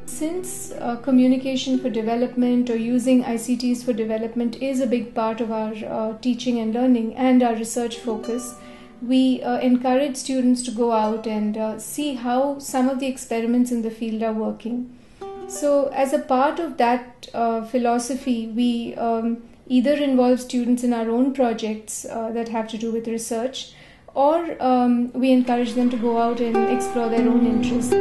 Since communication for development or using ICTs for development is a big part of our teaching and learning and our research focus, we encourage students to go out and see how some of the experiments in the field are working. So as a part of that philosophy, we either involve students in our own projects that have to do with research, or we encourage them to go out and explore their own interests.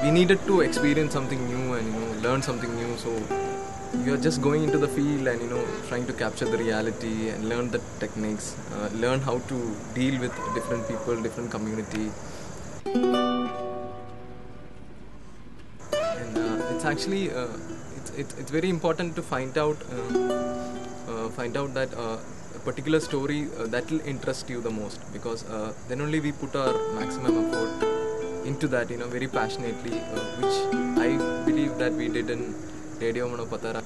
We needed to experience something new and learn something new, so you're just going into the field and trying to capture the reality and learn the techniques, learn how to deal with different people, different community. And it's actually it's very important to find out that a particular story that will interest you the most, because then only we put our maximum effort into that, very passionately, which I believe that we did in Radio Mano Patara.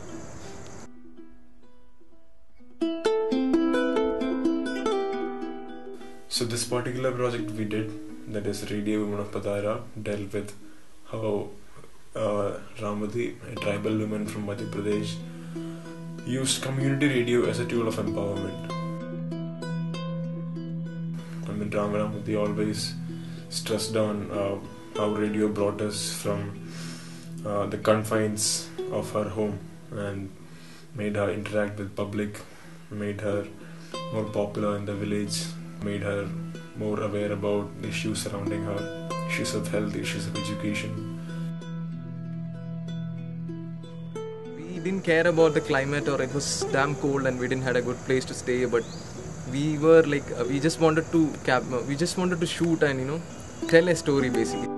So this particular project we did, that is Radio Women of Patara, dealt with how Ramati, a tribal woman from Madhya Pradesh, used community radio as a tool of empowerment. I mean, Ramati always stressed on how radio brought us from the confines of her home and made her interact with public, made her more popular in the village, made her more aware about the issues surrounding her, issues of health, issues of education. We didn't care about the climate, or it was damn cold and we didn't have a good place to stay, but we were like, we just wanted to shoot and tell a story basically.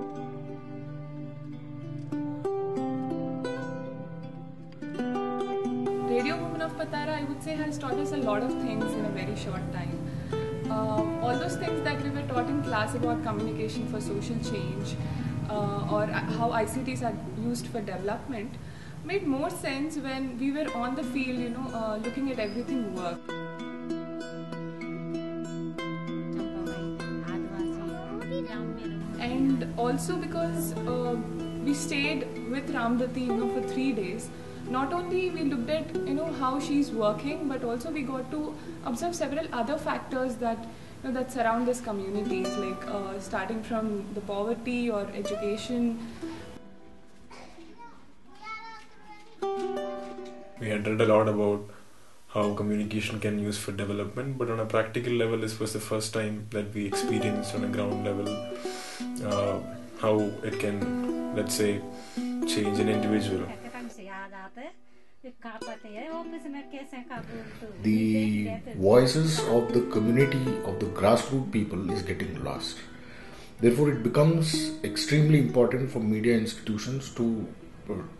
Radio Women of Patara, I would say, has taught us a lot of things in a very short time. All those things that we were taught in class about communication for social change, or how ICTs are used for development, made more sense when we were on the field, looking at everything work. And also because we stayed with Ramdati, for 3 days. Not only we looked at how she's working, but also we got to observe several other factors that that surround these communities, like starting from the poverty or education. We had read a lot about how communication can be used for development, but on a practical level, this was the first time that we experienced on a ground level how it can, let's say, change an individual. The voices of the community, of the grassroots people, is getting lost. Therefore, it becomes extremely important for media institutions to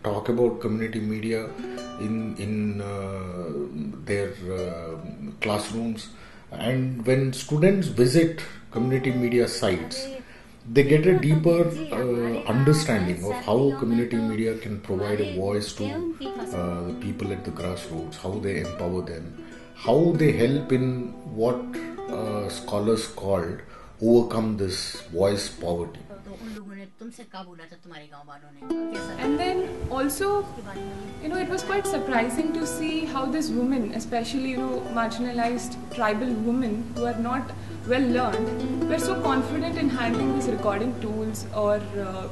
talk about community media in their classrooms, and when students visit community media sites, they get a deeper understanding of how community media can provide a voice to the people at the grassroots, how they empower them, how they help in what scholars called overcome this voice poverty. And then also, it was quite surprising to see how these women, especially, marginalized tribal women who are not well learned, were so confident in handling these recording tools, or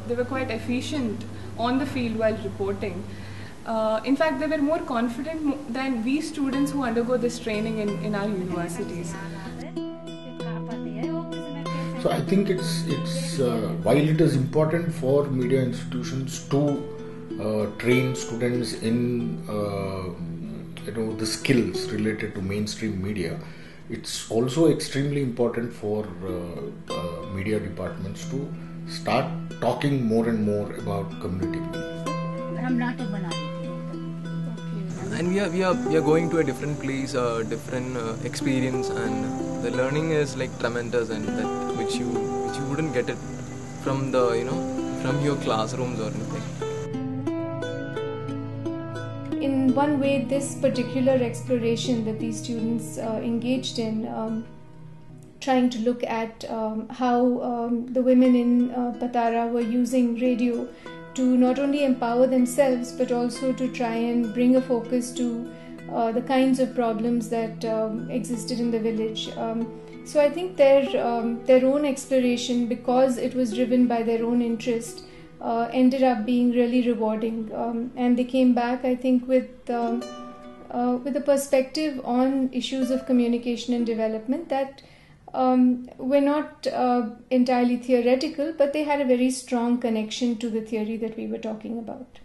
they were quite efficient on the field while reporting. In fact, they were more confident than we students who undergo this training in our universities. So I think it's while it is important for media institutions to train students in the skills related to mainstream media, it's also extremely important for media departments to start talking more and more about community media. and we are going to a different place, a different experience, and the learning is like tremendous, and that which you wouldn't get it from the from your classrooms or anything. In one way, this particular exploration that these students engaged in, trying to look at how the women in Patara were using radio to not only empower themselves but also to try and bring a focus to the kinds of problems that existed in the village. So I think their own exploration, because it was driven by their own interest, ended up being really rewarding, and they came back, I think, with a perspective on issues of communication and development that were not entirely theoretical, but they had a very strong connection to the theory that we were talking about.